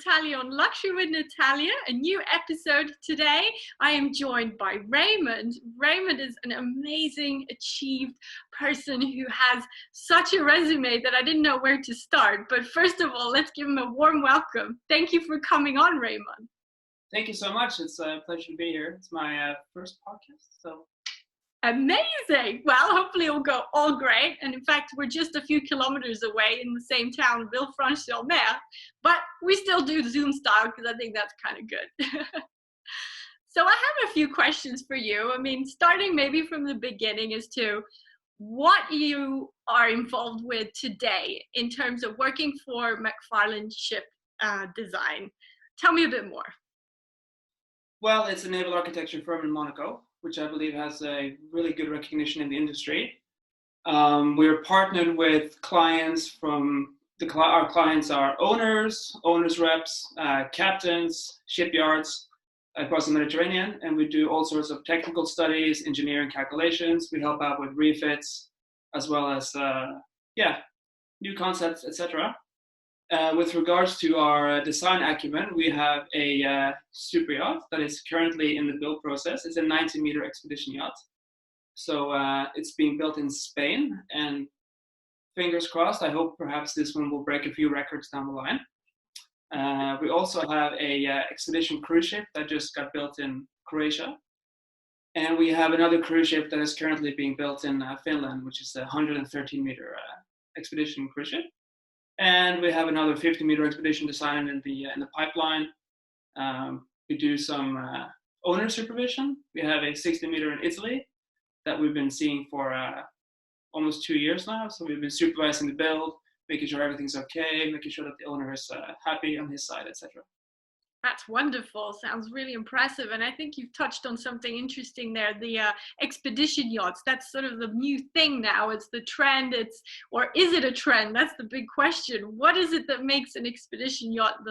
Natalia on Luxury with Natalia, a new episode today. I am joined by Raymond. Raymond is an amazing, achieved person who has such a resume that I didn't know where to start. But first of all, let's give him a warm welcome. Thank you for coming on, Raymond. Thank you so much. It's a pleasure to be here. It's my first podcast, so. Amazing. Well, hopefully it will go all great. And in fact, we're just a few kilometers away in the same town, Villefranche-sur-Mer, but we still do Zoom style because I think that's kind of good. So I have a few questions for you. I mean, starting maybe from the beginning as to what you are involved with today in terms of working for McFarlane ShipDesign. Tell me a bit more. Well, it's a naval architecture firm in Monaco, which I believe has a really good recognition in the industry. We're partnered with clients from, our clients are owners reps, captains, shipyards across the Mediterranean, and we do all sorts of technical studies, engineering calculations. We help out with refits, as well as, new concepts, etc. With regards to our design acumen, we have a super yacht that is currently in the build process. It's a 90-meter expedition yacht. So it's being built in Spain, and fingers crossed, I hope perhaps this one will break a few records down the line. We also have a expedition cruise ship that just got built in Croatia. And we have another cruise ship that is currently being built in Finland, which is a 113-meter expedition cruise ship. And we have another 50-meter expedition design in the pipeline. We do some owner supervision. We have a 60-meter in Italy that we've been seeing for almost 2 years now. So we've been supervising the build, making sure everything's okay, making sure that the owner is happy on his side, etc. That's wonderful. Sounds really impressive. And I think you've touched on something interesting there, the expedition yachts. That's sort of the new thing now. It's the trend. Or is it a trend? That's the big question. What is it that makes an expedition yacht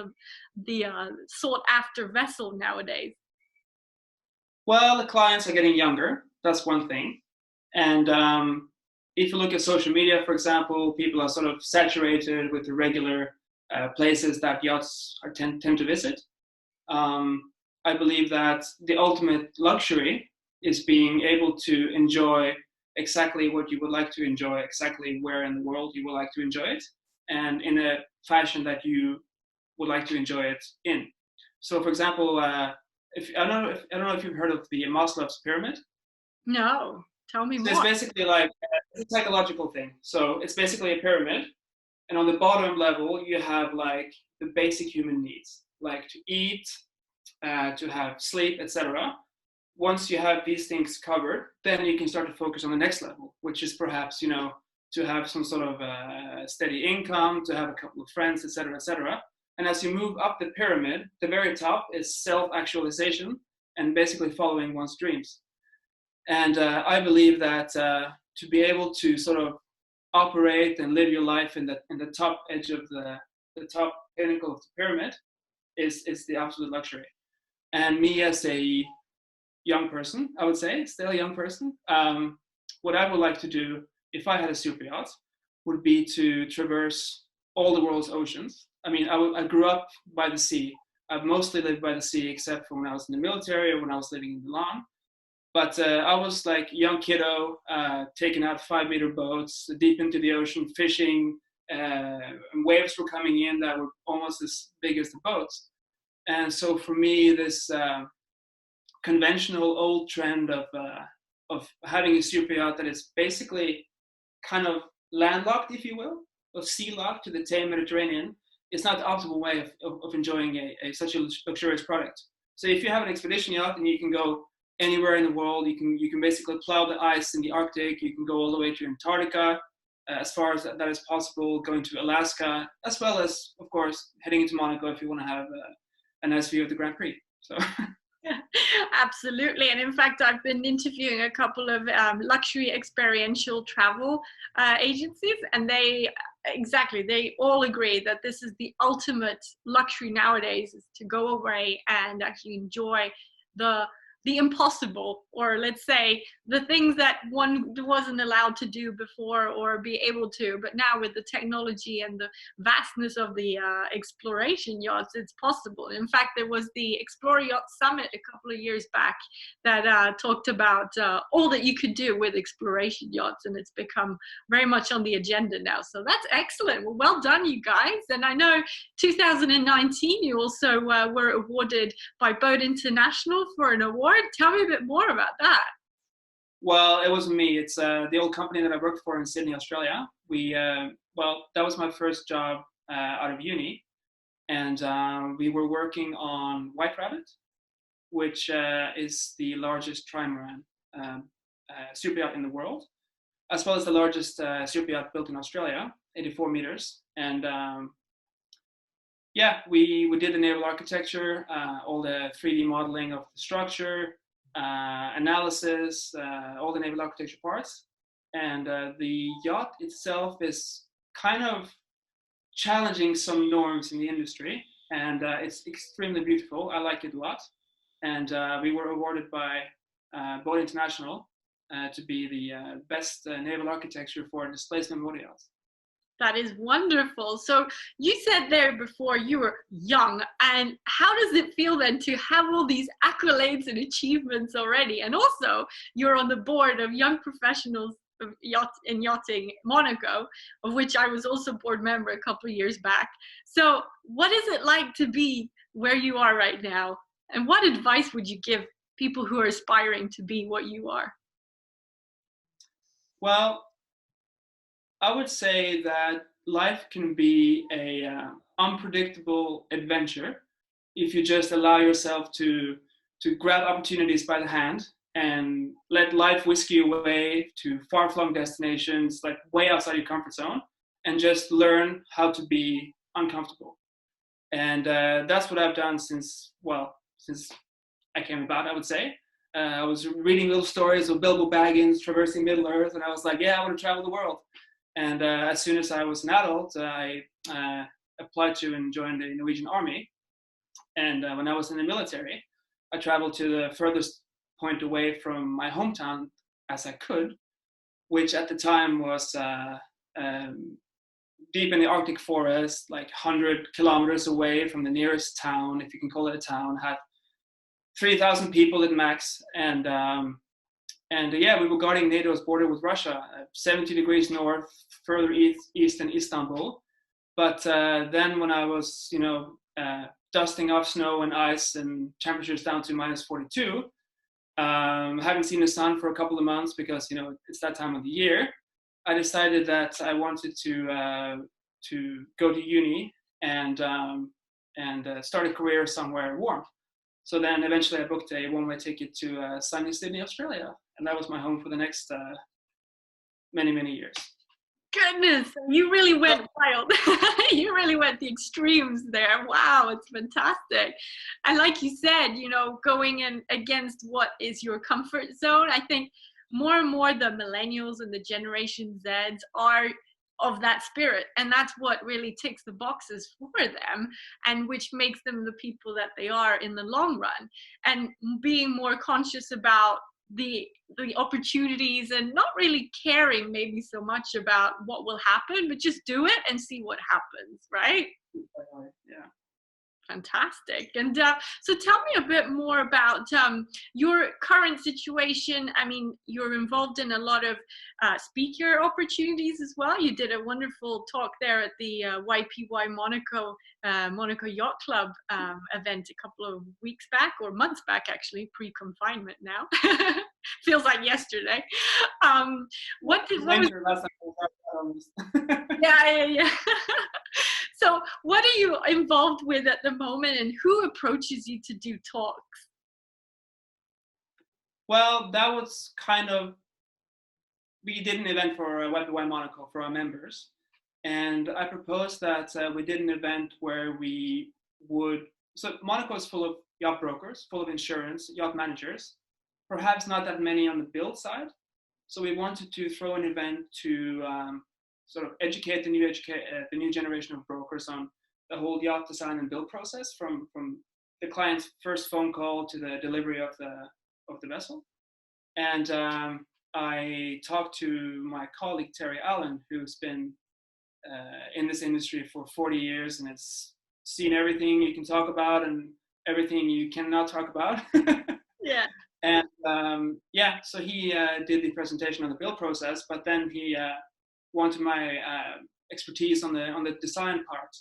the sought after vessel nowadays? Well, the clients are getting younger. That's one thing. And if you look at social media, for example, people are sort of saturated with the regular places that yachts tend to visit. I believe that the ultimate luxury is being able to enjoy exactly what you would like to enjoy, exactly where in the world you would like to enjoy it, and in a fashion that you would like to enjoy it in. So, for example, I don't know if you've heard of the Maslow's pyramid. No, tell me more. It's basically like it's a psychological thing. So it's basically a pyramid, and on the bottom level you have like the basic human needs, like to eat, to have sleep, etc. Once you have these things covered, then you can start to focus on the next level, which is perhaps, to have some sort of steady income, to have a couple of friends, etc., etc. And as you move up the pyramid, the very top is self-actualization and basically following one's dreams. And I believe that to be able to sort of operate and live your life in the top edge of the top pinnacle of the pyramid is the absolute luxury. And me as a young person, I would say, still a young person, what I would like to do if I had a super yacht would be to traverse all the world's oceans. I mean, I grew up by the sea. I've mostly lived by the sea, except for when I was in the military or when I was living in Milan. But I was like a young kiddo, taking out 5-meter boats, deep into the ocean, fishing, and waves were coming in that were almost as big as the boats. And so for me, this conventional old trend of having a super yacht that is basically kind of landlocked, if you will, or sea locked to the tame Mediterranean, is not the optimal way of enjoying such a luxurious product. So if you have an expedition yacht and you can go anywhere in the world, you can basically plow the ice in the Arctic, you can go all the way to Antarctica, as far as that is possible, going to Alaska, as well as, of course, heading into Monaco if you want to have a nice view of the Grand Prix. So. Absolutely. And in fact, I've been interviewing a couple of luxury experiential travel agencies, and they all agree that this is the ultimate luxury nowadays, is to go away and actually enjoy the the impossible, or let's say the things that one wasn't allowed to do before or be able to, but now with the technology and the vastness of the exploration yachts, it's possible. In fact, there was the Explore Yacht Summit a couple of years back that talked about all that you could do with exploration yachts, and it's become very much on the agenda now. So that's excellent. Well done, you guys. And I know 2019 you also were awarded by Boat International for an award. Tell me a bit more about that. Well, it wasn't me. It's the old company that I worked for in Sydney, Australia. Well, that was my first job out of uni, and we were working on White Rabbit, which is the largest trimaran superyacht in the world, as well as the largest superyacht built in Australia, 84 meters. And yeah, we did the naval architecture, all the 3D modeling of the structure, analysis, all the naval architecture parts. And the yacht itself is kind of challenging some norms in the industry, and it's extremely beautiful. I like it a lot. And we were awarded by Boat International to be the best naval architecture for displacement motor yachts. That is wonderful. So you said there before you were young, and how does it feel then to have all these accolades and achievements already? And also you're on the board of Young Professionals of in Yachting Monaco, of which I was also board member a couple of years back. So what is it like to be where you are right now? And what advice would you give people who are aspiring to be what you are? Well, I would say that life can be a unpredictable adventure if you just allow yourself to grab opportunities by the hand and let life whisk you away to far-flung destinations, like way outside your comfort zone, and just learn how to be uncomfortable. And that's what I've done since I came about, I would say. I was reading little stories of Bilbo Baggins traversing Middle-earth, and I was like, yeah, I want to travel the world. And as soon as I was an adult, I applied to and joined the Norwegian Army. And when I was in the military, I traveled to the furthest point away from my hometown as I could, which at the time was deep in the Arctic forest, like 100 kilometers away from the nearest town, if you can call it a town, had 3,000 people at max. And yeah, we were guarding NATO's border with Russia, 70 degrees north, further east than Istanbul. But then when I was, dusting off snow and ice and temperatures down to minus 42, having seen the sun for a couple of months because, it's that time of the year, I decided that I wanted to go to uni and start a career somewhere warm. So then eventually I booked a one-way ticket to sunny Sydney, Australia. And that was my home for the next many, many years. Goodness, you really went wild. You really went the extremes there. Wow, it's fantastic. And like you said, going in against what is your comfort zone, I think more and more the millennials and the Generation Zs are of that spirit, and that's what really ticks the boxes for them, and which makes them the people that they are in the long run, and being more conscious about the opportunities and not really caring maybe so much about what will happen, but just do it and see what happens, right? Yeah. Fantastic. And so tell me a bit more about your current situation. I mean, you're involved in a lot of speaker opportunities as well. You did a wonderful talk there at the YPY Monaco Yacht Club event a couple of weeks back, or months back actually, pre-confinement now. Feels like yesterday. Yeah. So what are you involved with at the moment, and who approaches you to do talks? Well, that was we did an event for YPY Monaco for our members. And I proposed that we did an event where so Monaco is full of yacht brokers, full of insurance, yacht managers, perhaps not that many on the build side. So we wanted to throw an event to sort of educate the new generation of brokers on the whole yacht design and build process, from the client's first phone call to the delivery of of the vessel. And I talked to my colleague Terry Allen, who's been in this industry for 40 years and has seen everything you can talk about and everything you cannot talk about. Yeah. And so he did the presentation on the build process, but then he wanted my expertise on the design part.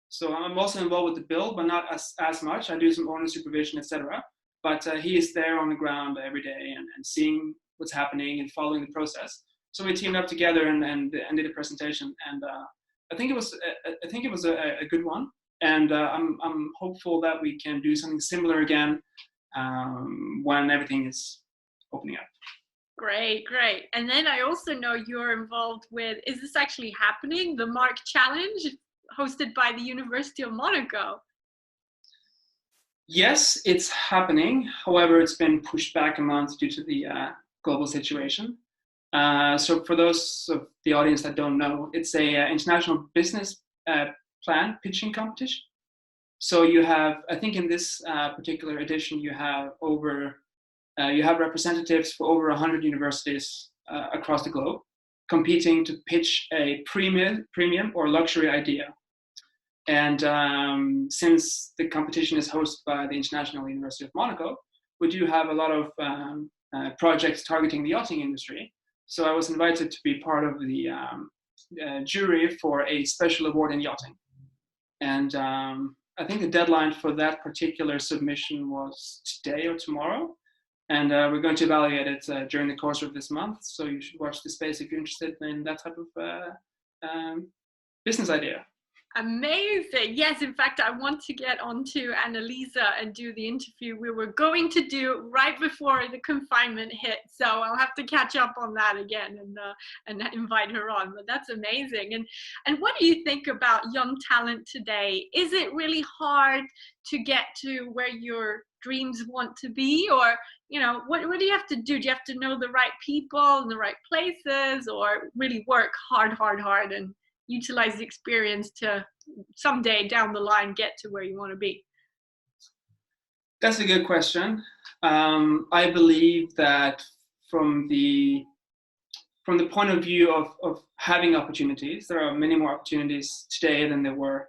So I'm also involved with the build, but not as much. I do some owner supervision, etc. But he is there on the ground every day and seeing what's happening and following the process. So we teamed up together and did a presentation, and I think it was a good one. And I'm hopeful that we can do something similar again when everything is opening up. Great. And then I also know you're involved with, is this actually happening, the Mark Challenge hosted by the University of Monaco? Yes, it's happening. However, it's been pushed back a month due to the global situation. So for those of the audience that don't know, it's a international business plan pitching competition. So you have, I think in this particular edition, you have representatives for over 100 universities across the globe competing to pitch a premium or luxury idea. And since the competition is hosted by the International University of Monaco, we do have a lot of projects targeting the yachting industry. So I was invited to be part of the jury for a special award in yachting. And I think the deadline for that particular submission was today or tomorrow. And we're going to evaluate it during the course of this month. So you should watch the space if you're interested in that type of business idea. Amazing. Yes, in fact, I want to get onto Annalisa and do the interview we were going to do right before the confinement hit. So I'll have to catch up on that again and invite her on. But that's amazing. And what do you think about young talent today? Is it really hard to get to where your dreams want to be? Or, you know, what do you have to do? Do you have to know the right people in the right places, or really work hard and utilize the experience to someday down the line get to where you want to be? That's a good question. I believe that from the point of view of having opportunities, there are many more opportunities today than there were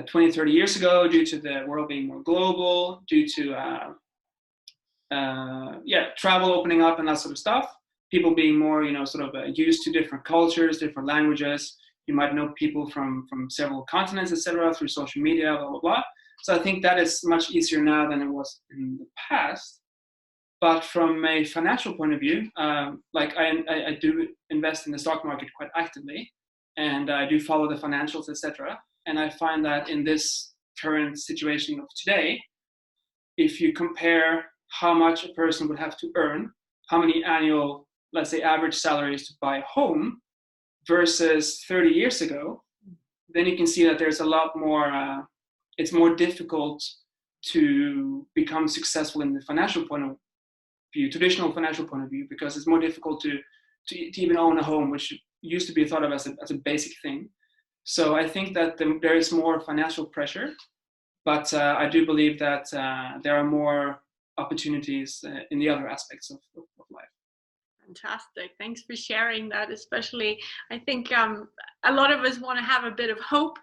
20, 30 years ago, due to the world being more global, due to travel opening up and that sort of stuff. People being more, used to different cultures, different languages. You might know people from several continents, etc., through social media, blah, blah, blah. So I think that is much easier now than it was in the past. But from a financial point of view, I do invest in the stock market quite actively, and I do follow the financials, etc. And I find that in this current situation of today, if you compare how much a person would have to earn, how many annual, let's say, average salaries to buy a home versus 30 years ago, then you can see that there's a lot more, it's more difficult to become successful in the financial point of view, traditional financial point of view, because it's more difficult to even own a home, which used to be thought of as a basic thing. So I think that there is more financial pressure, but I do believe that there are more opportunities in the other aspects of life. Fantastic. Thanks for sharing that. Especially, I think a lot of us want to have a bit of hope,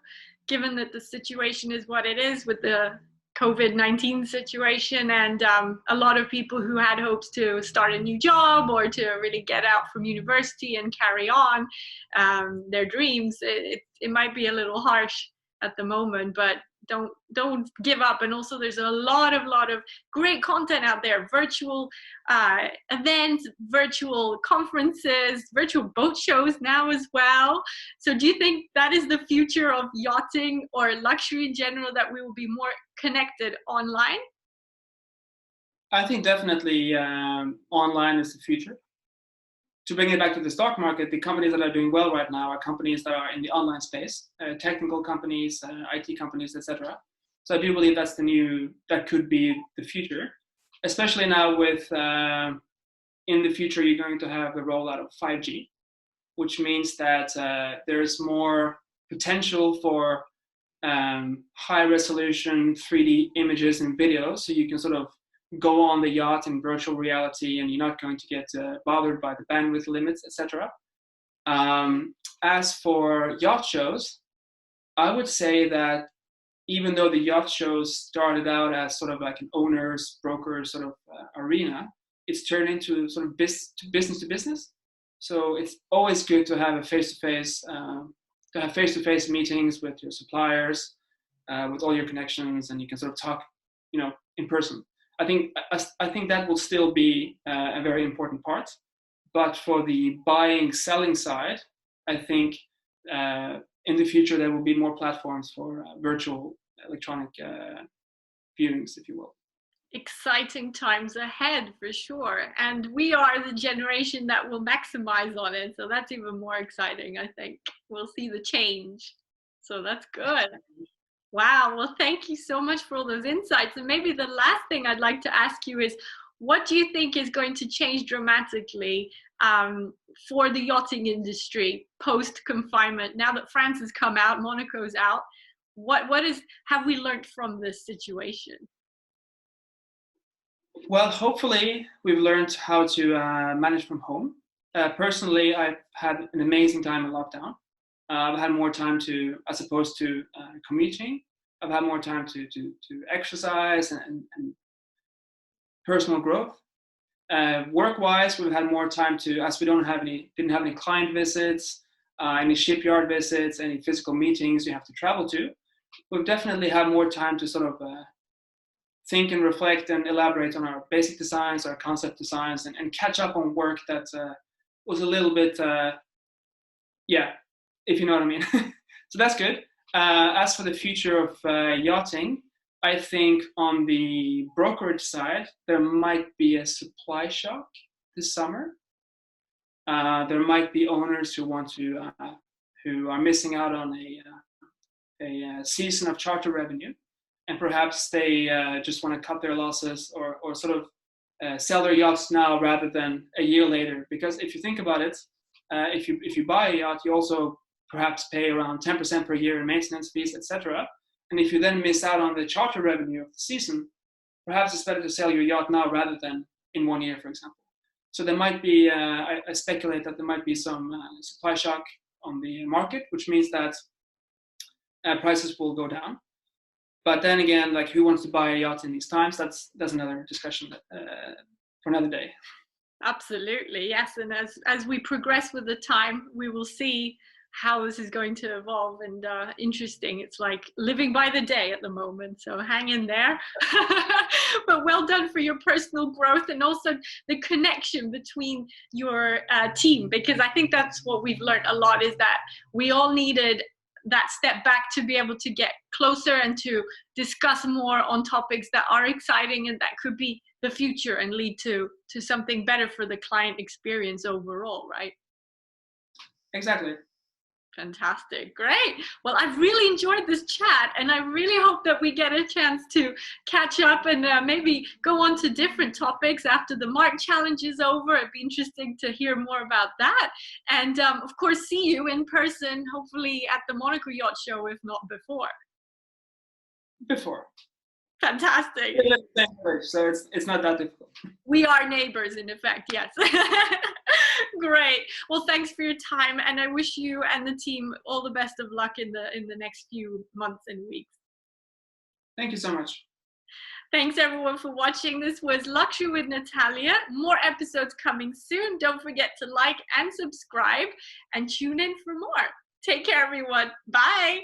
given that the situation is what it is with the COVID-19 situation, and a lot of people who had hopes to start a new job or to really get out from university and carry on their dreams. It might be a little harsh at the moment, but don't give up. And also there's a lot of great content out there, virtual events, virtual conferences, virtual boat shows now as well. So do you think that is the future of yachting or luxury in general, that we will be more connected online? I think definitely online is the future. To bring it back to the stock market, the companies that are doing well right now are companies that are in the online space, technical companies, IT companies, etc. So I do believe that could be the future, especially now with, in the future, you're going to have the rollout of 5G, which means that there's more potential for high resolution 3D images and videos, so you can sort of go on the yacht in virtual reality, and you're not going to get bothered by the bandwidth limits, etc. As for yacht shows, I would say that even though the yacht shows started out as sort of like an owner's broker sort of arena, it's turned into sort of business to business. So it's always good to have a face-to-face meetings with your suppliers, with all your connections, and you can sort of talk, in person. I think that will still be a very important part. But for the buying, selling side, I think in the future there will be more platforms for virtual electronic viewings, if you will. Exciting times ahead for sure, and we are the generation that will maximize on it, so that's even more exciting. I think we'll see the change, so that's good. Wow, well, thank you so much for all those insights. And maybe the last thing I'd like to ask you is, what do you think is going to change dramatically for the yachting industry post-confinement? Now that France has come out, Monaco's out, what have we learned from this situation? Well, hopefully we've learned how to manage from home. Personally, I've had an amazing time in lockdown. I've had more time to, as opposed to commuting, I've had more time to exercise and personal growth. Work-wise, we've had more time to, as we didn't have any client visits, any shipyard visits, any physical meetings you have to travel to. We've definitely had more time to sort of think and reflect and elaborate on our basic designs, our concept designs, and catch up on work that was a little bit, if you know what I mean. So that's good. As for the future of yachting, I think on the brokerage side, there might be a supply shock this summer. There might be owners who are missing out on a season of charter revenue, and perhaps they just want to cut their losses or sort of sell their yachts now rather than a year later. Because if you think about it, if you buy a yacht, you also perhaps pay around 10% per year in maintenance fees, etc. And if you then miss out on the charter revenue of the season, perhaps it's better to sell your yacht now rather than in 1 year, for example. So there might be, I speculate that there might be some supply shock on the market, which means that prices will go down. But then again, like, who wants to buy a yacht in these times? That's another discussion for another day. Absolutely, yes. And as we progress with the time, we will see how this is going to evolve, and interesting. It's like living by the day at the moment, so hang in there. But well done for your personal growth, and also the connection between your team, because I think that's what we've learned a lot, is that we all needed that step back to be able to get closer and to discuss more on topics that are exciting and that could be the future and lead to something better for the client experience overall, right? Exactly. Fantastic. Great. Well, I've really enjoyed this chat, and I really hope that we get a chance to catch up and maybe go on to different topics after the Mark Challenge is over. It'd be interesting to hear more about that. And of course, see you in person, hopefully at the Monaco Yacht Show, if not before. Before. Fantastic. So it's not that difficult. We are neighbors, in effect, yes. Great. Well, thanks for your time, and I wish you and the team all the best of luck in the next few months and weeks. Thank you so much. Thanks everyone for watching. This was Luxury with Natalia. More episodes coming soon. Don't forget to like and subscribe, and tune in for more. Take care, everyone. Bye.